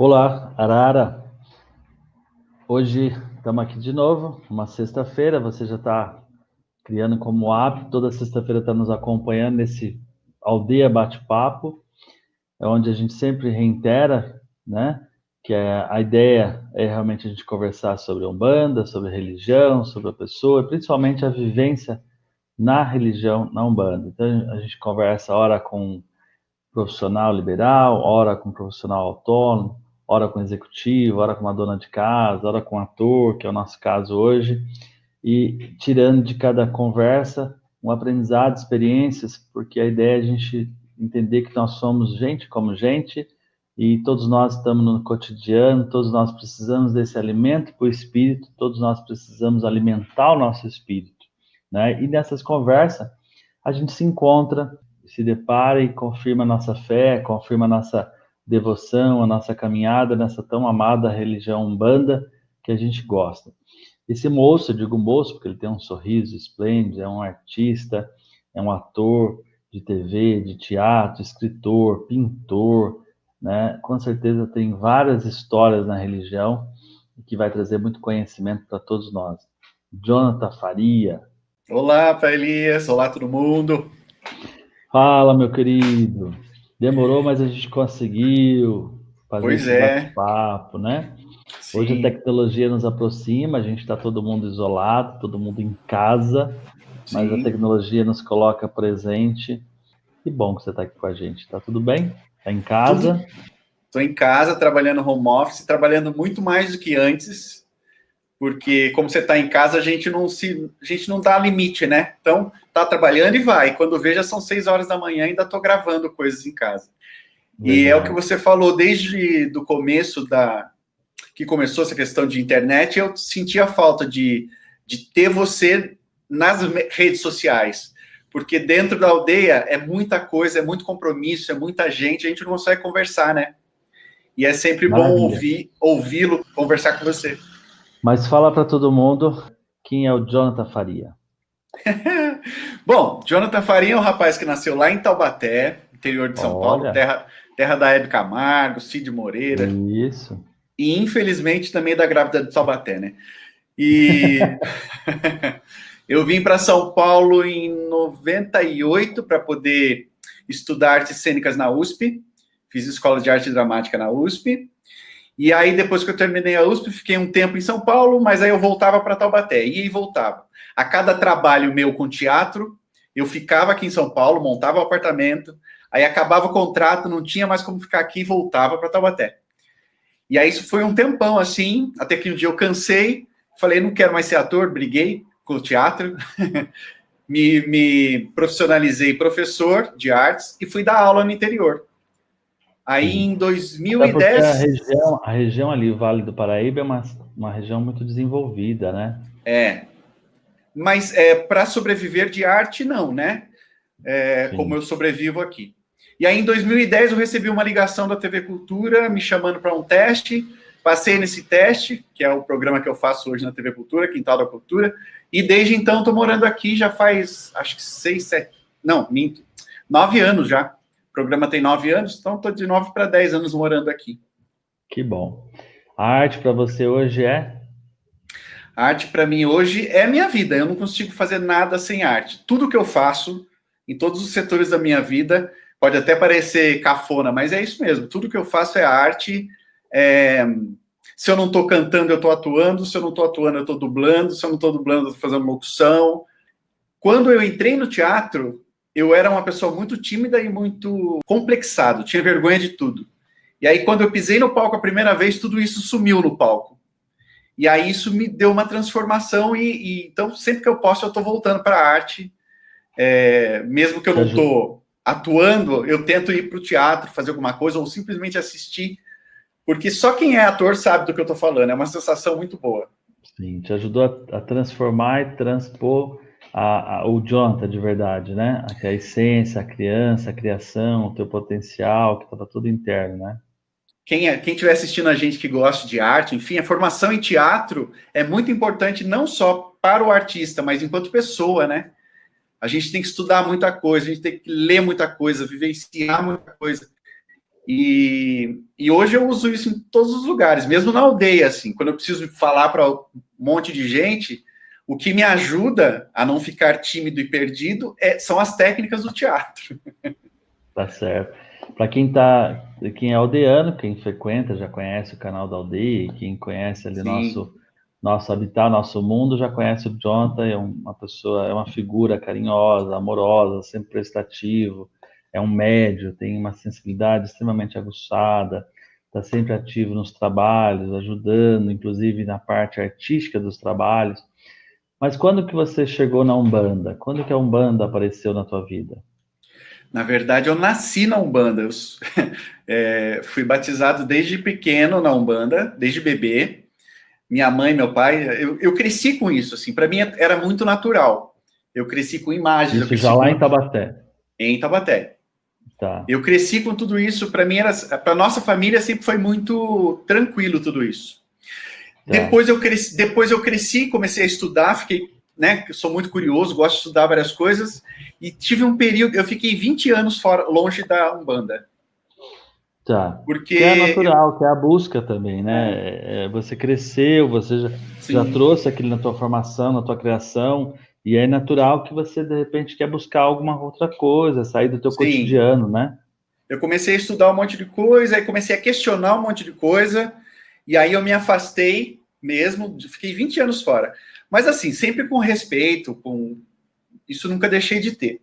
Olá, Arara. Hoje estamos aqui de novo, uma sexta-feira. Você já está criando como hábito, toda sexta-feira está nos acompanhando nesse Aldeia Bate-Papo, é onde a gente sempre reitera, né? Que a ideia é realmente a gente conversar sobre a Umbanda, sobre religião, sobre a pessoa, e principalmente a vivência na religião, na Umbanda. Então a gente conversa ora com profissional liberal, ora com profissional autônomo, ora com executivo, ora com uma dona de casa, ora com um ator, que é o nosso caso hoje, e tirando de cada conversa um aprendizado, experiências, porque a ideia é a gente entender que nós somos gente como gente, e todos nós estamos no cotidiano, todos nós precisamos desse alimento para o espírito, todos nós precisamos alimentar o nosso espírito, né? E nessas conversas a gente se encontra, se depara e confirma a nossa fé, confirma a nossa devoção, a nossa caminhada nessa tão amada religião Umbanda que a gente gosta. Esse moço, eu digo moço porque ele tem um sorriso esplêndido, é um artista, é um ator de TV, de teatro, escritor, pintor, né? Com certeza tem várias histórias na religião que vai trazer muito conhecimento para todos nós. Jonathan Faria. Olá, Pai Elias. Olá, todo mundo. Fala, meu querido. Demorou, mas a gente conseguiu fazer esse bate-papo, né? Sim. Hoje a tecnologia nos aproxima, a gente está todo mundo isolado, todo mundo em casa, mas a tecnologia nos coloca presente. Que bom que você está aqui com a gente. Tá tudo bem? Tá em casa? Estou em casa, trabalhando home office, trabalhando muito mais do que antes, porque como você está em casa, a gente não dá limite, né? Então, tá trabalhando e vai. Quando veja, são 6 horas da manhã e ainda estou gravando coisas em casa. Legal. E é o que você falou desde o começo que começou essa questão de internet, eu sentia falta de ter você nas redes sociais, porque dentro da aldeia é muita coisa, é muito compromisso, é muita gente, a gente não consegue conversar, né? E é sempre bom ouvi-lo conversar com você. Mas fala para todo mundo quem é o Jonathan Faria. Bom, Jonathan Faria é um rapaz que nasceu lá em Taubaté, interior de São Paulo, terra da Hebe Camargo, Cid Moreira. Isso. E infelizmente também da grávida de Taubaté, né? E eu vim para São Paulo em 98 para poder estudar artes cênicas na USP. Fiz escola de arte dramática na USP. E aí, depois que eu terminei a USP, fiquei um tempo em São Paulo, mas aí eu voltava para Taubaté. Ia e voltava. A cada trabalho meu com teatro, eu ficava aqui em São Paulo, montava o apartamento, aí acabava o contrato, não tinha mais como ficar aqui e voltava para Taubaté. E aí isso foi um tempão, assim, até que um dia eu cansei, falei, não quero mais ser ator, briguei com o teatro, me profissionalizei professor de artes e fui dar aula no interior. Aí em 2010... A região ali, o Vale do Paraíba, é uma região muito desenvolvida, né? Mas para sobreviver de arte, não, né? Como eu sobrevivo aqui. E aí, em 2010, eu recebi uma ligação da TV Cultura me chamando para um teste. Passei nesse teste, que é o programa que eu faço hoje na TV Cultura, Quintal da Cultura. E desde então, estou morando aqui já faz, acho que 9 anos já. O programa tem 9 anos, então estou de 9 para 10 anos morando aqui. Que bom. A arte para você hoje é? A arte para mim hoje é a minha vida. Eu não consigo fazer nada sem arte. Tudo que eu faço, em todos os setores da minha vida... Pode até parecer cafona, mas é isso mesmo. Tudo que eu faço é arte. Se eu não estou cantando, eu estou atuando. Se eu não estou atuando, eu estou dublando. Se eu não estou dublando, eu estou fazendo locução. Quando eu entrei no teatro, eu era uma pessoa muito tímida e muito complexado. Tinha vergonha de tudo. E aí, quando eu pisei no palco a primeira vez, tudo isso sumiu no palco. E aí, isso me deu uma transformação. Então, sempre que eu posso, eu estou voltando para a arte. Mesmo que eu não estou... atuando, eu tento ir para o teatro, fazer alguma coisa, ou simplesmente assistir, porque só quem é ator sabe do que eu estou falando, é uma sensação muito boa. Sim, te ajudou a transformar e transpor o Jonathan de verdade, né? A essência, a criança, a criação, o teu potencial, que estava tudo interno, né? Quem estiver assistindo a gente que gosta de arte, enfim, a formação em teatro é muito importante não só para o artista, mas enquanto pessoa, né? A gente tem que estudar muita coisa, a gente tem que ler muita coisa, vivenciar muita coisa. E hoje eu uso isso em todos os lugares, mesmo na aldeia, assim, quando eu preciso falar para um monte de gente, o que me ajuda a não ficar tímido e perdido são as técnicas do teatro. Tá certo. Para quem é aldeano, quem frequenta, já conhece o canal da aldeia, e quem conhece ali Sim, nosso habitat, nosso mundo, já conhece o Jonathan, é uma pessoa, é uma figura carinhosa, amorosa, sempre prestativo, é um médio, tem uma sensibilidade extremamente aguçada, está sempre ativo nos trabalhos, ajudando, inclusive na parte artística dos trabalhos. Mas quando que você chegou na Umbanda? Quando que a Umbanda apareceu na tua vida? na verdade eu nasci na Umbanda, fui batizado desde pequeno na Umbanda, desde bebê. Minha mãe, meu pai, eu cresci com isso, assim, para mim era muito natural. Eu cresci com imagens, eu Isso já cresci lá com em Taubaté. em Taubaté. Tá, Eu cresci com tudo isso, para mim para nossa família sempre foi muito tranquilo tudo isso. tá. Depois eu cresci, comecei a estudar, fiquei, né, eu sou muito curioso, gosto de estudar várias coisas e tive um período, eu fiquei 20 anos fora, longe da Umbanda, Tá. Que é porque natural, que é a busca também, é, né? Você cresceu, você já sim, trouxe aquilo na tua formação, na tua criação, e é natural que você, de repente, quer buscar alguma outra coisa, sair do teu sim. cotidiano, né? Eu comecei a estudar um monte de coisa, aí comecei a questionar um monte de coisa, e aí eu me afastei mesmo, fiquei 20 anos fora. Mas assim, sempre com respeito, com isso nunca deixei de ter.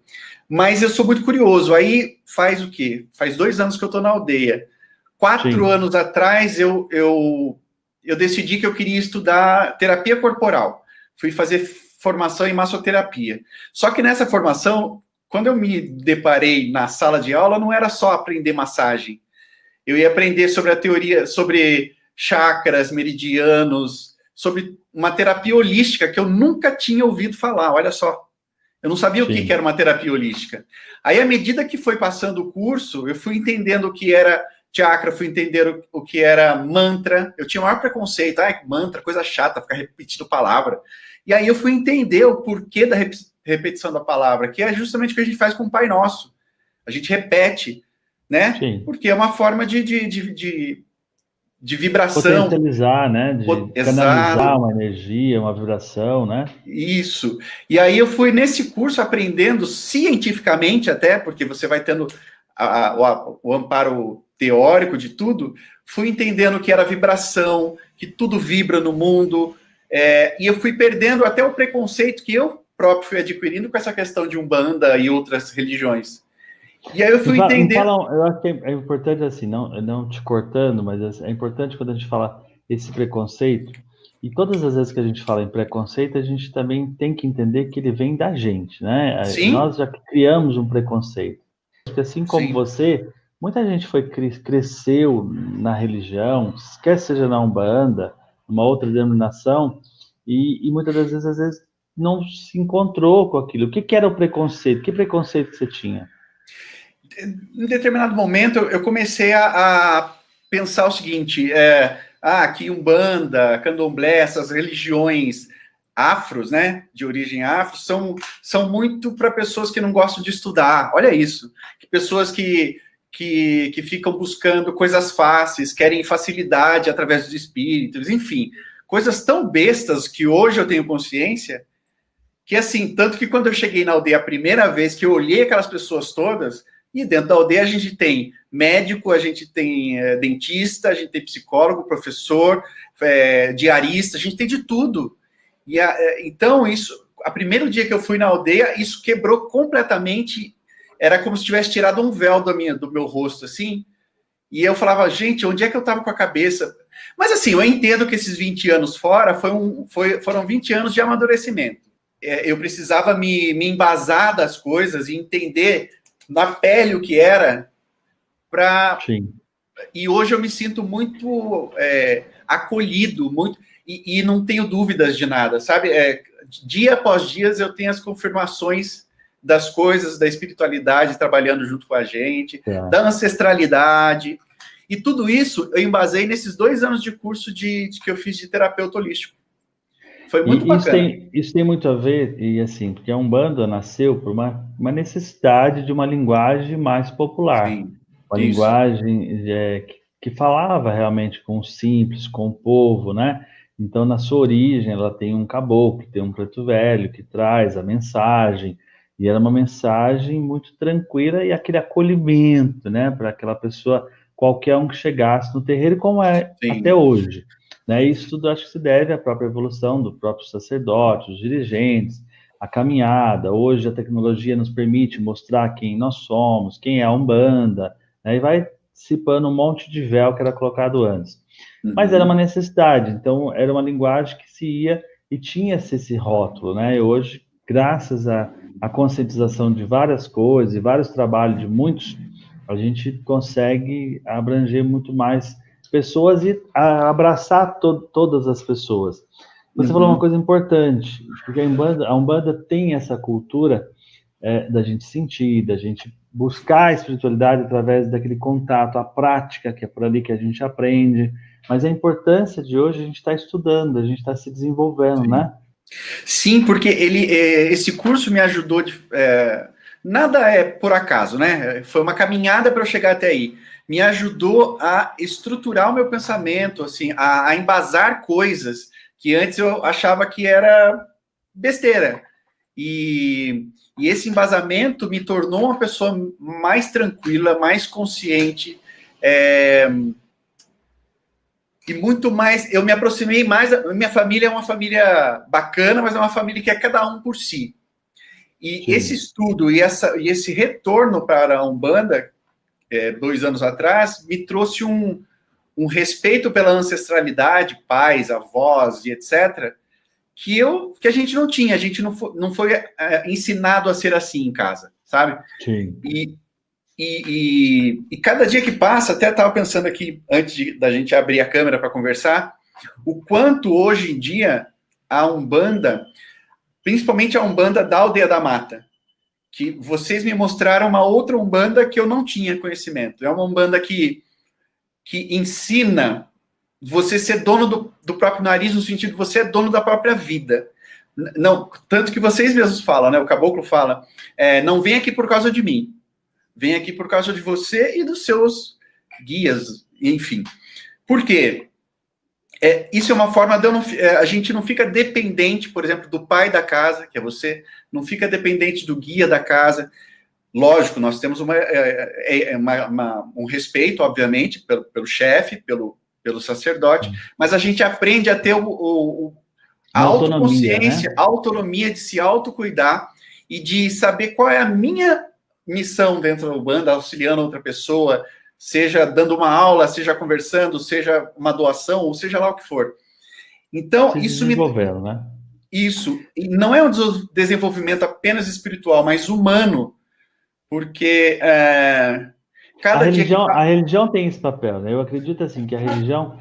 Mas eu sou muito curioso. Aí faz o quê? Faz 2 anos que eu estou na aldeia. 4 anos Sim, atrás eu decidi que eu queria estudar terapia corporal. Fui fazer formação em massoterapia. Só que nessa formação, quando eu me deparei na sala de aula, não era só aprender massagem. Eu ia aprender sobre a teoria, sobre chakras, meridianos, sobre uma terapia holística que eu nunca tinha ouvido falar. Olha só. Eu não sabia o que era sim, uma terapia holística. Aí, à medida que foi passando o curso, eu fui entendendo o que era chakra, fui entender o que era mantra. Eu tinha o maior preconceito. Ai, mantra, coisa chata, ficar repetindo palavra. E aí eu fui entender o porquê da repetição da palavra, que é justamente o que a gente faz com o Pai Nosso. A gente repete, né? sim. Porque é uma forma de vibração. Potencializar, né? De canalizar Exato. uma energia, uma vibração, né? Isso. E aí eu fui nesse curso aprendendo cientificamente até, porque você vai tendo o amparo teórico de tudo, fui entendendo que era vibração, que tudo vibra no mundo, e eu fui perdendo até o preconceito que eu próprio fui adquirindo com essa questão de Umbanda e outras religiões. E aí eu fui Me entender. fala, eu acho que é importante assim, não te cortando, mas é importante quando a gente fala esse preconceito, e todas as vezes que a gente fala em preconceito, a gente também tem que entender que ele vem da gente, né? Sim, Nós já criamos um preconceito. Porque assim como sim. você, muita gente cresceu na religião, quer seja na Umbanda, uma outra denominação, e muitas das vezes, às vezes, não se encontrou com aquilo. O que que era o preconceito? Que preconceito que você tinha? Em determinado momento, eu comecei a pensar o seguinte: aqui Umbanda, Candomblé, essas religiões afros, né, de origem afro, são muito para pessoas que não gostam de estudar. Olha isso, que pessoas que ficam buscando coisas fáceis, querem facilidade através dos espíritos, enfim, coisas tão bestas que hoje eu tenho consciência que assim, tanto que quando eu cheguei na aldeia a primeira vez que eu olhei aquelas pessoas todas, e dentro da aldeia a gente tem médico, a gente tem dentista, a gente tem psicólogo, professor, diarista, a gente tem de tudo. Então, isso, a primeiro dia que eu fui na aldeia, isso quebrou completamente. Era como se tivesse tirado um véu do meu rosto, assim. E eu falava, gente, onde é que eu estava com a cabeça? Mas assim, eu entendo que esses 20 anos fora foram 20 anos de amadurecimento. Eu precisava me embasar das coisas e entender na pele o que era para. Sim. E hoje eu me sinto muito acolhido, muito e não tenho dúvidas de nada, sabe? Dia após dia eu tenho as confirmações das coisas, da espiritualidade trabalhando junto com a gente, Tá. da ancestralidade. E tudo isso eu embasei nesses 2 anos de curso que eu fiz de terapeuta holístico. Foi muito E bacana. isso tem muito a ver, e assim, porque a Umbanda nasceu por uma necessidade de uma linguagem mais popular. Sim, uma Isso. linguagem que falava realmente com o simples, com o povo, né? Então, na sua origem, ela tem um caboclo, tem um preto velho que traz a mensagem, e era uma mensagem muito tranquila e aquele acolhimento, né, para aquela pessoa, qualquer um que chegasse no terreiro, como é até Sim. hoje, né? Isso tudo acho que se deve à própria evolução do próprio sacerdote, os dirigentes, a caminhada. Hoje a tecnologia nos permite mostrar quem nós somos, quem é a Umbanda, né? E vai dissipando um monte de véu que era colocado antes. Mas era uma Uhum. necessidade, então era uma linguagem que se ia e tinha-se esse rótulo, né? E hoje, graças à conscientização de várias coisas e vários trabalhos de muitos, a gente consegue abranger muito mais pessoas e abraçar todas as pessoas. Você falou uma Uhum. coisa importante, porque a Umbanda tem essa cultura da gente sentir, da gente buscar a espiritualidade através daquele contato, a prática, que é por ali que a gente aprende. Mas a importância de hoje a gente está estudando, a gente está se desenvolvendo, Sim. né? Sim, porque esse curso me ajudou nada é por acaso, né? Foi uma caminhada para eu chegar até aí. Me ajudou a estruturar o meu pensamento, assim, a embasar coisas que antes eu achava que era besteira. E esse embasamento me tornou uma pessoa mais tranquila, mais consciente, é, e muito mais. Eu me aproximei mais. A minha família é uma família bacana, mas é uma família que é cada um por si. E esse Sim, estudo e esse retorno para a Umbanda, 2 anos atrás, me trouxe um respeito pela ancestralidade, pais, avós e etc., que a gente não tinha, a gente não foi ensinado a ser assim em casa, sabe? sim. E, e cada dia que passa, até estava pensando aqui, antes da gente abrir a câmera para conversar, o quanto hoje em dia a Umbanda, principalmente a Umbanda da Aldeia da Mata, que vocês me mostraram uma outra Umbanda que eu não tinha conhecimento. É uma Umbanda que ensina você ser dono do próprio nariz, no sentido de você é dono da própria vida. Não, tanto que vocês mesmos falam, né? O caboclo fala, não vem aqui por causa de mim, vem aqui por causa de você e dos seus guias, enfim. Por quê? Isso é uma forma de a gente não fica dependente, por exemplo, do pai da casa, que é você, não fica dependente do guia da casa. Lógico, nós temos um respeito, obviamente, pelo chefe, pelo sacerdote, mas a gente aprende a ter a Uma autonomia, autoconsciência, né? a autonomia de se autocuidar e de saber qual é a minha missão dentro da banda, auxiliando outra pessoa, seja dando uma aula, seja conversando, seja uma doação, ou seja lá o que for. Então, Se desenvolvendo, né? isso não é um desenvolvimento apenas espiritual, mas humano, porque cada dia que A passa. religião tem esse papel, né? Eu acredito assim que a religião,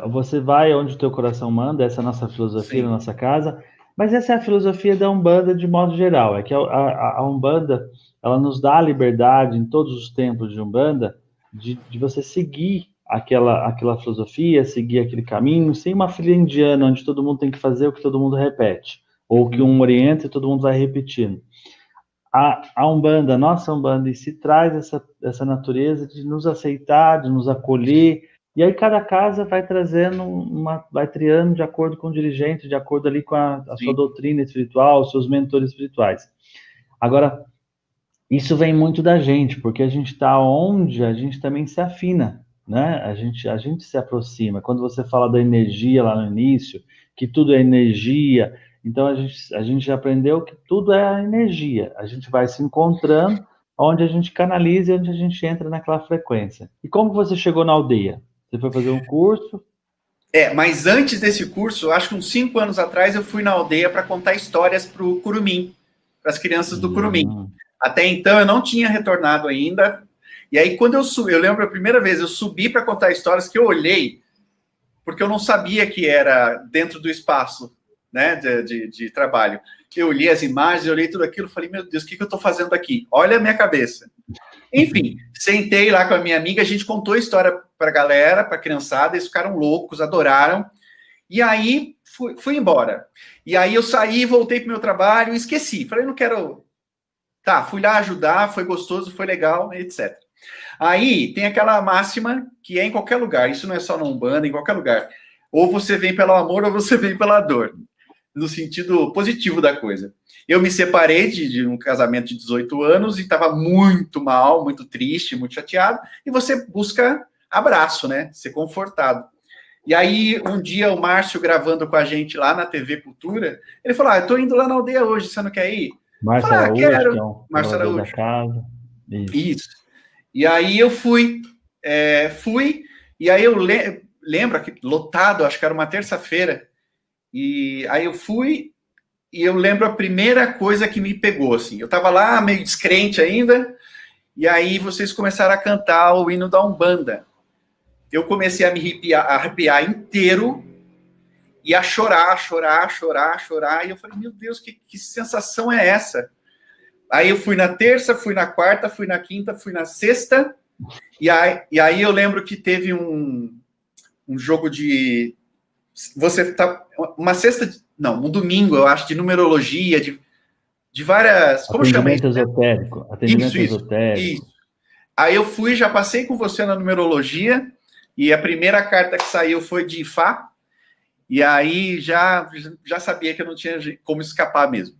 você vai onde o teu coração manda, essa é a nossa filosofia na Sim, nossa casa, mas essa é a filosofia da Umbanda de modo geral, é que a Umbanda, ela nos dá a liberdade em todos os tempos de Umbanda de você seguir aquela filosofia, seguir aquele caminho, sem uma filha indiana onde todo mundo tem que fazer o que todo mundo repete, ou que uhum, um orienta e todo mundo vai repetindo. A Umbanda, a nossa Umbanda, em si traz essa natureza de nos aceitar, de nos acolher, e aí cada casa vai trazendo vai triando de acordo com o dirigente, de acordo ali com a sua sim, doutrina espiritual, os seus mentores espirituais. Agora, isso vem muito da gente, porque a gente está onde a gente também se afina, né? A gente se aproxima. Quando você fala da energia lá no início, que tudo é energia, então a gente já aprendeu que tudo é a energia. A gente vai se encontrando onde a gente canaliza e onde a gente entra naquela frequência. E como você chegou na aldeia? Você foi fazer um curso? mas antes desse curso, acho que uns 5 anos atrás, eu fui na aldeia para contar histórias para o Curumim, para as crianças do Curumim. Hum, Até então, eu não tinha retornado ainda. E aí, quando eu subi, eu lembro a primeira vez, eu subi para contar histórias que eu olhei, porque eu não sabia que era dentro do espaço, né, de trabalho. Eu olhei as imagens, eu olhei tudo aquilo, falei, meu Deus, o que eu estou fazendo aqui? Olha a minha cabeça. Enfim, sentei lá com a minha amiga, a gente contou a história para a galera, para a criançada, eles ficaram loucos, adoraram. E aí fui embora. E aí eu saí, voltei para o meu trabalho e esqueci. Falei, não quero. Tá, fui lá ajudar, foi gostoso, foi legal, etc. Aí tem aquela máxima que é em qualquer lugar, isso não é só na Umbanda, em qualquer lugar. Ou você vem pelo amor ou você vem pela dor, no sentido positivo da coisa. Eu me separei de um casamento de 18 anos e estava muito mal, muito triste, muito chateado, e você busca abraço, né? Ser confortado. E aí, um dia, o Márcio gravando com a gente lá na TV Cultura, ele falou, eu tô indo lá na aldeia hoje, você não quer ir? Márcio Eu falei, Araújo, que é quero. um Márcio morador da Araújo. casa. Isso. E aí eu fui, e aí eu lembro que lotado, acho que era uma terça-feira, e aí eu fui, e eu lembro a primeira coisa que me pegou, assim, eu tava lá meio descrente ainda, e aí vocês começaram a cantar o hino da Umbanda. Eu comecei a me arrepiar inteiro, e a chorar, e eu falei, meu Deus, que sensação é essa? Aí eu fui na terça, fui na quarta, fui na quinta, fui na sexta, e aí eu lembro que teve um jogo de... Você tá... Uma sexta... Não, um domingo, eu acho, de numerologia, de várias... Como chama isso? Esotérico. Atendimento esotérico. Isso. Aí eu fui, já passei com você na numerologia, e a primeira carta que saiu foi de Ifá, e aí já sabia que eu não tinha como escapar mesmo.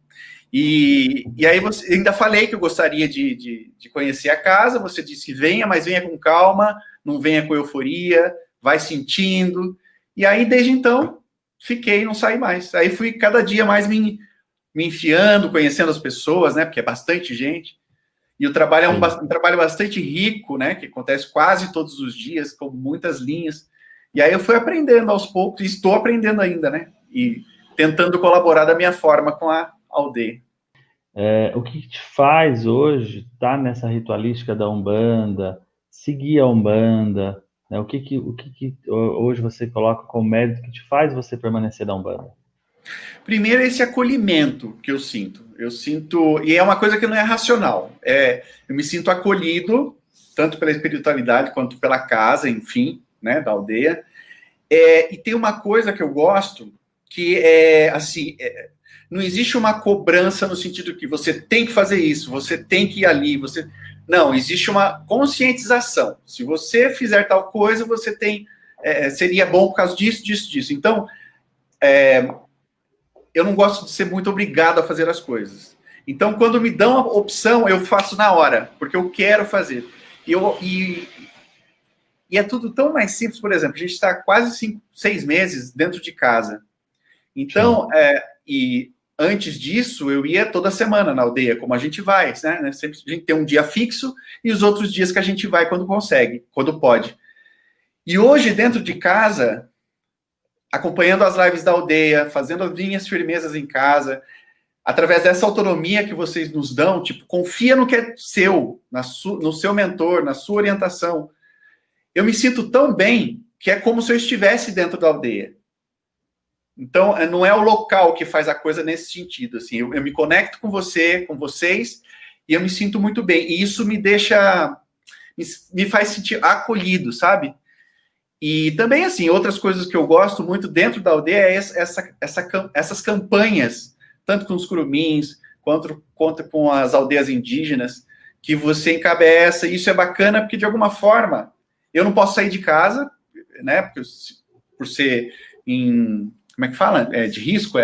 E aí você, ainda falei que eu gostaria de conhecer a casa, você disse que venha, mas venha com calma, não venha com euforia, vai sentindo. E aí, desde então, fiquei, não saí mais. Aí fui cada dia mais me enfiando, conhecendo as pessoas, né? Porque é bastante gente. E o trabalho é um trabalho bastante rico, né? Que acontece quase todos os dias, com muitas linhas. E aí eu fui aprendendo aos poucos, e estou aprendendo ainda, né? E tentando colaborar da minha forma com a aldeia. O que te faz hoje estar nessa ritualística da Umbanda, seguir a Umbanda, né? O que hoje você coloca como mérito que te faz você permanecer na Umbanda? Primeiro, esse acolhimento que eu sinto. E é uma coisa que não é racional. Eu me sinto acolhido, tanto pela espiritualidade quanto pela casa, enfim, né, da aldeia. E tem uma coisa que eu gosto, que é assim, não existe uma cobrança no sentido que você tem que fazer isso, você tem que ir ali, não, existe uma conscientização. Se você fizer tal coisa, você seria bom por causa disso, disso, disso. Então, eu não gosto de ser muito obrigado a fazer as coisas. Então, quando me dão a opção, eu faço na hora, porque eu quero fazer. E é tudo tão mais simples, por exemplo, a gente está quase 6 meses dentro de casa. Então, e antes disso, eu ia toda semana na aldeia, como a gente vai, né? Sempre a gente tem um dia fixo e os outros dias que a gente vai quando consegue, quando pode. E hoje, dentro de casa, acompanhando as lives da aldeia, fazendo as minhas firmezas em casa, através dessa autonomia que vocês nos dão, tipo, confia no que é seu, no seu mentor, na sua orientação. Eu me sinto tão bem que é como se eu estivesse dentro da aldeia. Então, não é o local que faz a coisa nesse sentido. Assim, eu me conecto com você, com vocês, e eu me sinto muito bem. E isso me faz sentir acolhido, sabe? E também, assim, outras coisas que eu gosto muito dentro da aldeia é essas campanhas, tanto com os curumins, quanto com as aldeias indígenas, que você encabeça. E isso é bacana porque, de alguma forma, eu não posso sair de casa, né? Por ser como é que fala? De risco?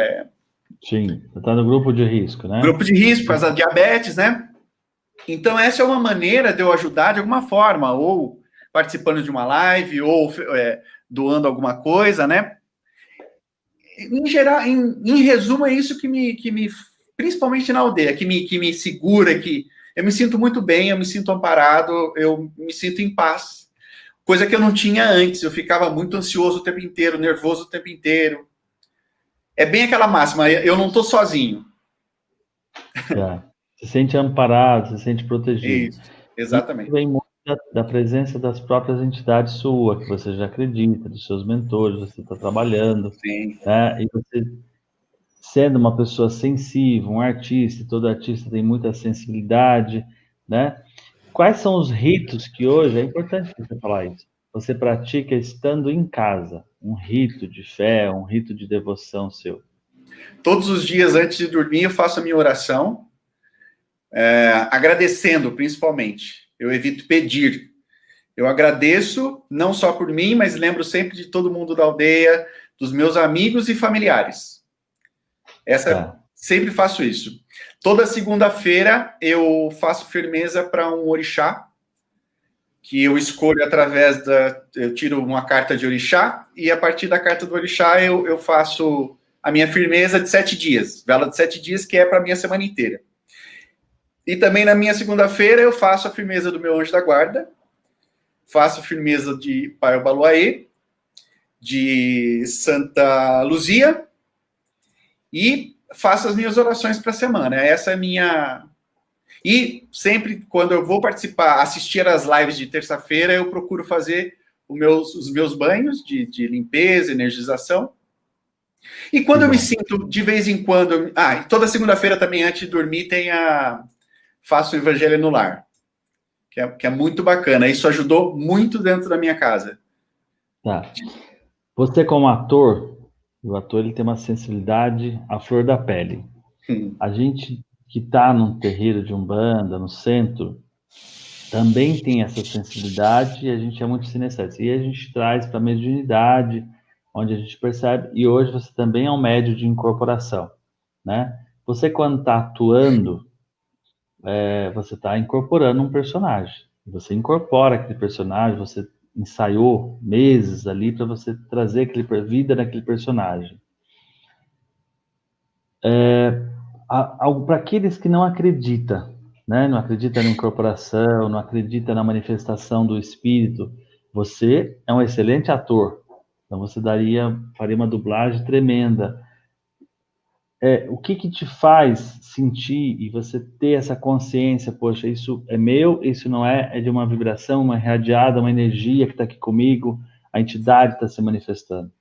Sim, você está no grupo de risco, né? Grupo de risco, por causa da diabetes, né? Então, essa é uma maneira de eu ajudar de alguma forma, ou participando de uma live, ou doando alguma coisa, né? Em geral, em resumo, é isso que me principalmente na aldeia, que me segura, que eu me sinto muito bem, eu me sinto amparado, eu me sinto em paz. Coisa que eu não tinha antes, eu ficava muito ansioso o tempo inteiro, nervoso o tempo inteiro. É bem aquela máxima, eu não estou sozinho. Se sente amparado, se sente protegido. Isso, exatamente. Isso vem muito da presença das próprias entidades sua, que você já acredita, dos seus mentores, você está trabalhando. Sim. Né? E você, sendo uma pessoa sensível, um artista, todo artista tem muita sensibilidade, né? Quais são os ritos que hoje, é importante você falar isso, você pratica estando em casa? Um rito de fé, um rito de devoção seu? Todos os dias, antes de dormir, eu faço a minha oração, agradecendo, principalmente. Eu evito pedir. Eu agradeço, não só por mim, mas lembro sempre de todo mundo da aldeia, dos meus amigos e familiares. Sempre faço isso. Toda segunda-feira eu faço firmeza para um orixá, que eu escolho através eu tiro uma carta de orixá, e a partir da carta do orixá eu faço a minha firmeza de 7 dias, vela de 7 dias, que é para a minha semana inteira. E também na minha segunda-feira eu faço a firmeza do meu anjo da guarda, faço a firmeza de Pai Obaluaê, de Santa Luzia, e faço as minhas orações para a semana. Essa é a minha... E sempre, quando eu vou participar, assistir às lives de terça-feira, eu procuro fazer os meus banhos de limpeza, energização. E quando eu me sinto, de vez em quando... e toda segunda-feira também, antes de dormir, faço o Evangelho no Lar, que é muito bacana. Isso ajudou muito dentro da minha casa. Tá. Você, como ator, o ator ele tem uma sensibilidade à flor da pele. A gente que está num terreiro de Umbanda, no centro, também tem essa sensibilidade e a gente é muito sinestésico. E a gente traz para a mediunidade, onde a gente percebe, e hoje você também é um médium de incorporação, né? Você, quando está atuando, você está incorporando um personagem. Você incorpora aquele personagem, você ensaiou meses ali para você trazer vida naquele personagem. Para aqueles que não acreditam, né? Não acredita na incorporação, não acredita na manifestação do espírito, você é um excelente ator. Então você faria uma dublagem tremenda. O que te faz sentir e você ter essa consciência, poxa, isso é meu, isso não é de uma vibração, uma irradiada, uma energia que está aqui comigo, a entidade está se manifestando?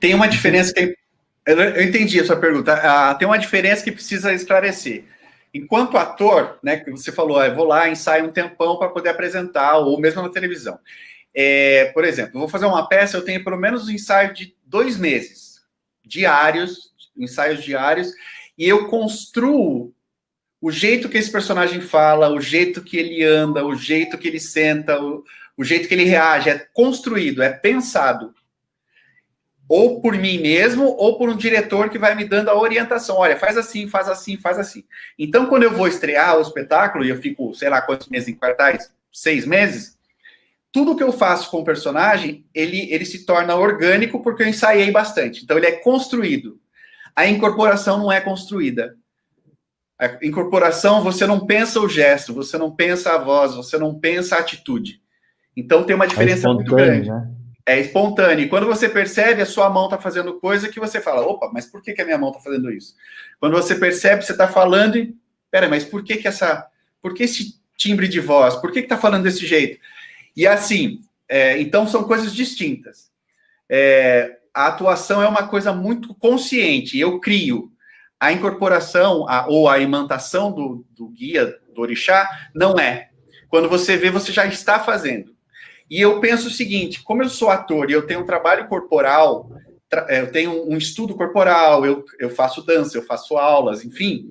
Tem uma diferença que... Eu entendi a sua pergunta. Tem uma diferença que precisa esclarecer. Enquanto ator, né, que você falou, eu vou lá, ensaio um tempão para poder apresentar, ou mesmo na televisão. Por exemplo, eu vou fazer uma peça, eu tenho pelo menos um ensaio de 2 meses, ensaios diários, e eu construo o jeito que esse personagem fala, o jeito que ele anda, o jeito que ele senta, o jeito que ele reage, é construído, é pensado. Ou por mim mesmo, ou por um diretor que vai me dando a orientação. Olha, faz assim, faz assim, faz assim. Então, quando eu vou estrear o espetáculo, e eu fico, sei lá, quantos meses em cartaz? 6 meses. Tudo que eu faço com o personagem, ele se torna orgânico porque eu ensaiei bastante. Então, ele é construído. A incorporação não é construída. A incorporação, você não pensa o gesto, você não pensa a voz, você não pensa a atitude. Então, tem uma diferença muito grande. Né? É espontâneo. E quando você percebe, a sua mão está fazendo coisa que você fala, opa, mas por que a minha mão está fazendo isso? Quando você percebe, você está falando e, pera, mas por que esse timbre de voz? Por que está falando desse jeito? E assim, então são coisas distintas. A atuação é uma coisa muito consciente. Eu crio. A incorporação ou a imantação do guia, do orixá, não é. Quando você vê, você já está fazendo. E eu penso o seguinte, como eu sou ator e eu tenho um trabalho corporal, eu tenho um estudo corporal, eu faço dança, eu faço aulas, enfim,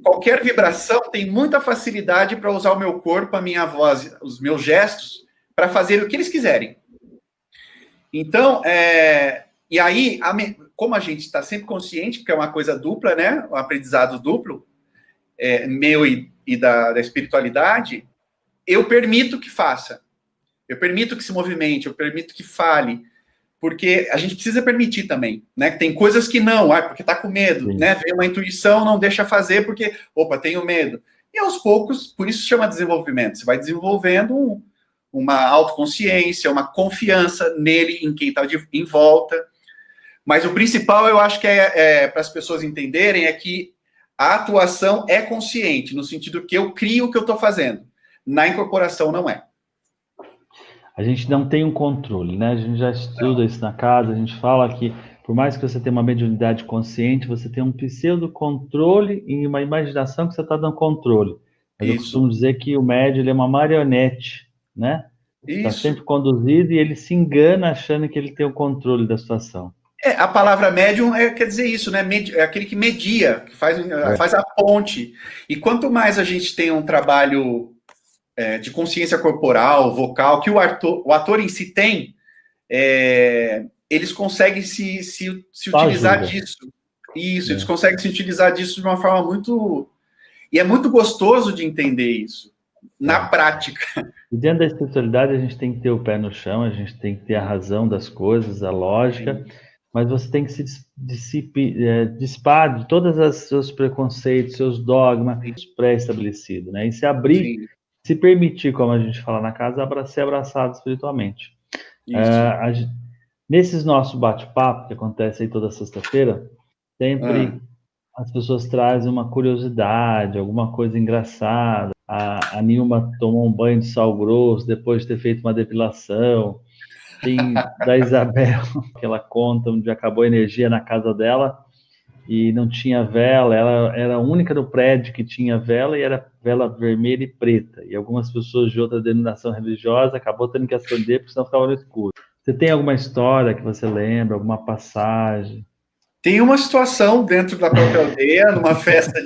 qualquer vibração tem muita facilidade para usar o meu corpo, a minha voz, os meus gestos, para fazer o que eles quiserem. Então, e aí, como a gente está sempre consciente, porque é uma coisa dupla, né, um aprendizado duplo, meu e da espiritualidade, eu permito que faça. Eu permito que se movimente, eu permito que fale, porque a gente precisa permitir também, né? Tem coisas que não, porque tá com medo, sim, né? Vem uma intuição, não deixa fazer porque, opa, tenho medo. E aos poucos, por isso chama desenvolvimento, você vai desenvolvendo uma autoconsciência, uma confiança nele, em quem está em volta. Mas o principal, eu acho que para as pessoas entenderem, é que a atuação é consciente, no sentido que eu crio o que eu estou fazendo. Na incorporação, não é. A gente não tem um controle, né? A gente já estuda isso na casa, a gente fala que, por mais que você tenha uma mediunidade consciente, você tem um pseudo-controle e uma imaginação que você está dando controle. Mas eu costumo dizer que o médium ele é uma marionete, né? Está sempre conduzido e ele se engana achando que ele tem o controle da situação. A palavra médium quer dizer isso, né? É aquele que media, que faz a ponte. E quanto mais a gente tem um trabalho de consciência corporal, vocal, que o ator em si tem, eles conseguem se utilizar Ajuda. disso. Isso, eles conseguem se utilizar disso de uma forma muito... E é muito gostoso de entender isso, na prática. E dentro da espiritualidade, a gente tem que ter o pé no chão, a gente tem que ter a razão das coisas, a lógica, mas você tem que se dissipar de todos os seus preconceitos, seus dogmas pré-estabelecidos, né? E se abrir, Sim. se permitir, como a gente fala na casa, ser abraçado espiritualmente. Nesses nossos bate-papo, que acontece aí toda sexta-feira, sempre as pessoas trazem uma curiosidade, alguma coisa engraçada. A Nilma tomou um banho de sal grosso depois de ter feito uma depilação. Tem da Isabel, que ela conta onde acabou a energia na casa dela e não tinha vela. Ela era a única do prédio que tinha vela e era vela vermelha e preta. E algumas pessoas de outra denominação religiosa acabou tendo que acender porque senão ficava no escuro. Você tem alguma história que você lembra, alguma passagem? Tem uma situação dentro da própria aldeia, numa festa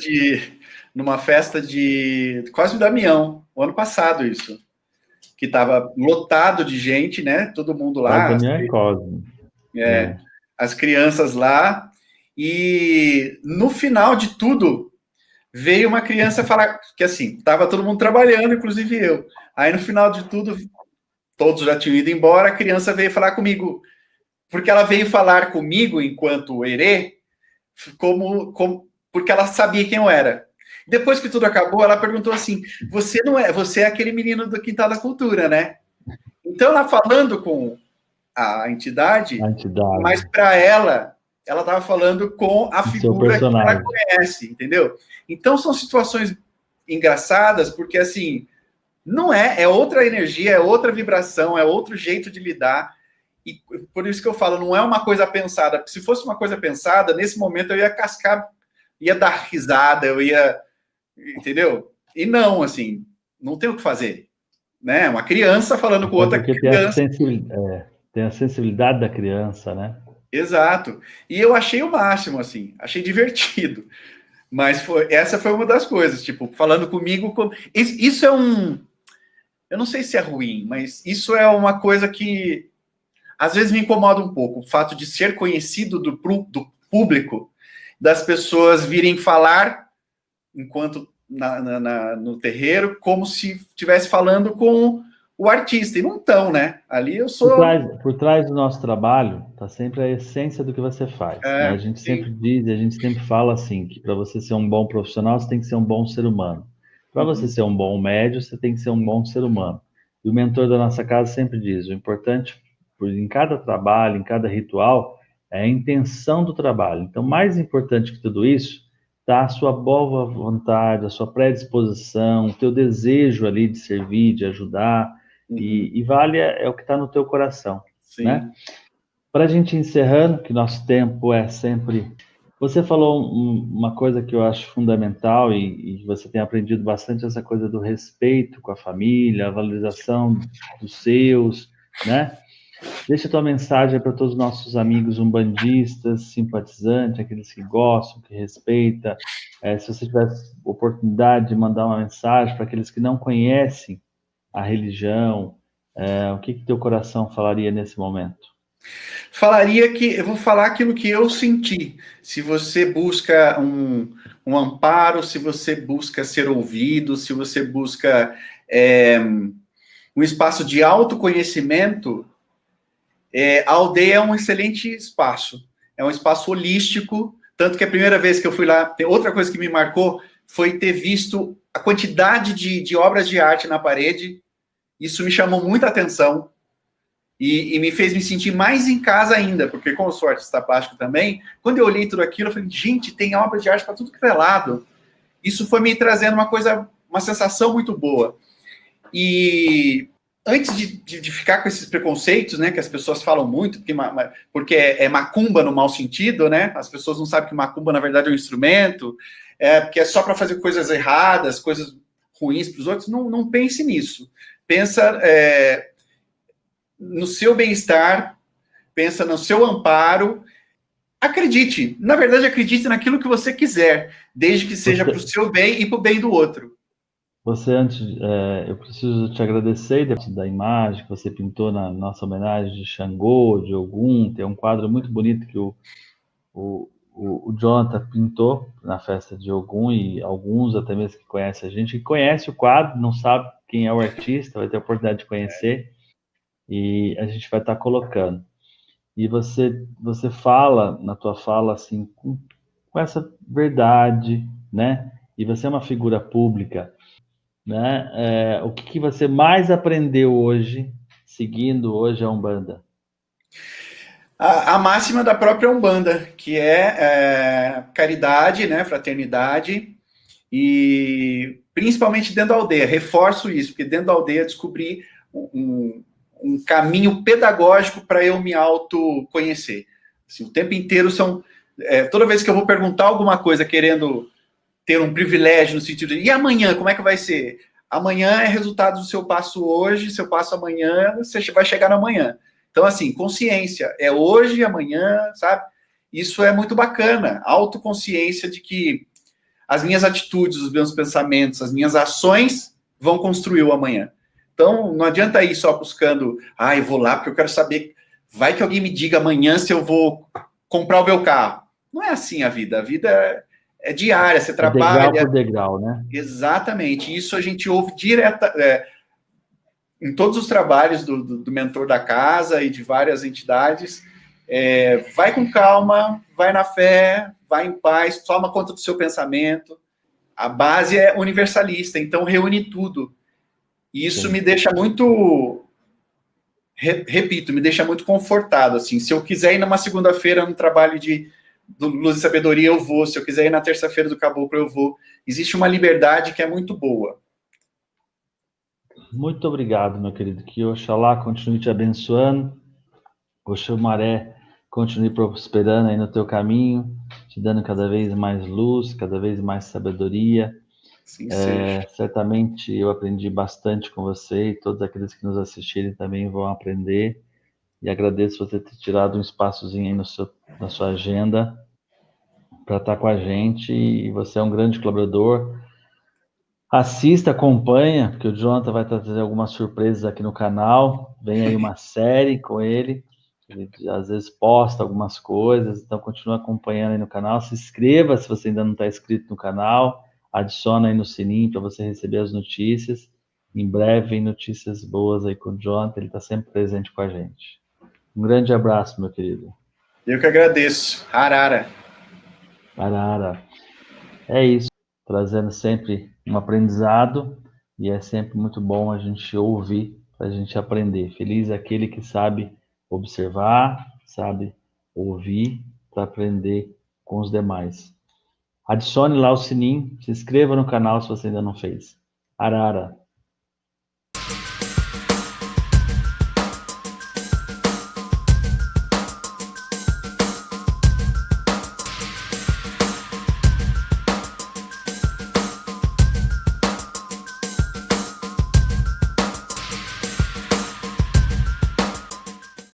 de Cosme e Damião, o ano passado isso, que estava lotado de gente, né? Todo mundo lá. Damião é Cosme. As crianças lá, e no final de tudo, veio uma criança falar que assim, estava todo mundo trabalhando, inclusive eu. Aí no final de tudo, todos já tinham ido embora, a criança veio falar comigo, porque ela veio falar comigo enquanto herê, porque ela sabia quem eu era. Depois que tudo acabou, ela perguntou assim: você é aquele menino do Quintal da Cultura, né? Então, ela falando com a entidade. Mas para ela estava falando com a figura que ela conhece, entendeu? Então, são situações engraçadas, porque assim, não é outra energia, é outra vibração, é outro jeito de lidar. E por isso que eu falo, não é uma coisa pensada. Porque se fosse uma coisa pensada, nesse momento eu ia cascar, ia dar risada, eu ia... Entendeu? E não, assim, não tem o que fazer. Né? Uma criança falando com outra criança. Tem a sensibilidade da criança, né? Exato. E eu achei o máximo, assim, achei divertido. Mas essa foi uma das coisas, tipo, falando comigo... Isso é eu não sei se é ruim, mas isso é uma coisa que às vezes me incomoda um pouco, o fato de ser conhecido do público, das pessoas virem falar enquanto no terreiro, como se estivesse falando com o artista, e não estão, né? Ali eu sou... Por trás do nosso trabalho está sempre a essência do que você faz. Né? A gente sempre diz, a gente sempre fala assim, que para você ser um bom profissional, você tem que ser um bom ser humano. Para você ser um bom médium, você tem que ser um bom ser humano. E o mentor da nossa casa sempre diz, o importante em cada trabalho, em cada ritual, é a intenção do trabalho. Então, mais importante que tudo isso, está a sua boa vontade, a sua predisposição, o teu desejo ali de servir, de ajudar, e vale é o que está no teu coração, né? Para a gente ir encerrando, que nosso tempo é sempre... Você falou uma coisa que eu acho fundamental e você tem aprendido bastante, essa coisa do respeito com a família, a valorização dos seus, né? Deixa a tua mensagem para todos os nossos amigos umbandistas, simpatizantes, aqueles que gostam, que respeitam. Se você tivesse oportunidade de mandar uma mensagem para aqueles que não conhecem a religião, o que teu coração falaria nesse momento? Falaria que eu vou falar aquilo que eu senti. Se você busca um amparo, se você busca ser ouvido, se você busca um espaço de autoconhecimento, a aldeia é um excelente espaço. É um espaço holístico, tanto que a primeira vez que eu fui lá, tem outra coisa que me marcou foi ter visto a quantidade de obras de arte na parede. Isso me chamou muita atenção. E me fez me sentir mais em casa ainda, porque como eu sou artista plástico também, quando eu olhei tudo aquilo, eu falei, gente, tem obra de arte para tudo que é lado. Isso foi me trazendo uma sensação muito boa. E antes de ficar com esses preconceitos, né, que as pessoas falam muito, porque é macumba no mau sentido, né, as pessoas não sabem que macumba, na verdade, é um instrumento, porque é só para fazer coisas erradas, coisas ruins para os outros, não pense nisso. Pensa... no seu bem-estar, pensa no seu amparo, acredite, na verdade acredite naquilo que você quiser, desde que seja para o seu bem e para o bem do outro. Você antes, eu preciso te agradecer da imagem que você pintou na nossa homenagem de Xangô, de Ogum. Tem um quadro muito bonito que o Jonathan pintou na festa de Ogum, e alguns até mesmo que conhecem a gente, que conhece o quadro, não sabe quem é o artista, vai ter a oportunidade de conhecer, e a gente vai estar colocando. E você fala, na tua fala, assim, com essa verdade, né? E você é uma figura pública, né? O que você mais aprendeu hoje, seguindo hoje a Umbanda? A máxima da própria Umbanda, que é caridade, né, fraternidade, e principalmente dentro da aldeia. Reforço isso, porque dentro da aldeia eu descobri um caminho pedagógico para eu me autoconhecer. Assim, o tempo inteiro toda vez que eu vou perguntar alguma coisa querendo ter um privilégio no sentido de, e amanhã, como é que vai ser? Amanhã é resultado do seu passo hoje, seu passo amanhã, você vai chegar no amanhã. Então, assim, consciência, é hoje, amanhã, sabe? Isso é muito bacana, autoconsciência de que as minhas atitudes, os meus pensamentos, as minhas ações vão construir o amanhã. Então, não adianta ir só buscando, eu vou lá porque eu quero saber, vai que alguém me diga amanhã se eu vou comprar o meu carro. Não é assim a vida é diária, você Degrau trabalha. por degrau, né? Exatamente, isso a gente ouve em todos os trabalhos do mentor da casa e de várias entidades. Vai com calma, vai na fé, vai em paz, toma conta do seu pensamento. A base é universalista, então reúne tudo. E isso me deixa muito, repito, me deixa muito confortado. Assim, se eu quiser ir numa segunda-feira no trabalho do Luz e Sabedoria, eu vou. Se eu quiser ir na terça-feira do Caboclo, eu vou. Existe uma liberdade que é muito boa. Muito obrigado, meu querido. Que Oxalá continue te abençoando. Oxumaré continue prosperando aí no teu caminho, te dando cada vez mais luz, cada vez mais sabedoria. Assim seja. Certamente eu aprendi bastante com você, e todos aqueles que nos assistirem também vão aprender. E agradeço você ter tirado um espaçozinho aí na sua agenda para estar com a gente. E você é um grande colaborador. Assista, acompanha, porque o Jonathan vai trazer algumas surpresas aqui no canal. Vem aí uma série com ele. Ele às vezes posta algumas coisas, então continua acompanhando aí no canal. Se inscreva se você ainda não está inscrito no canal. Adiciona aí no sininho para você receber as notícias. Em breve vem notícias boas aí com o Jonathan, ele está sempre presente com a gente. Um grande abraço, meu querido. Eu que agradeço. Arara. Arara. É isso, trazendo sempre um aprendizado, e é sempre muito bom a gente ouvir, para a gente aprender. Feliz é aquele que sabe observar, sabe ouvir, para aprender com os demais. Adicione lá o sininho, se inscreva no canal se você ainda não fez. Arara.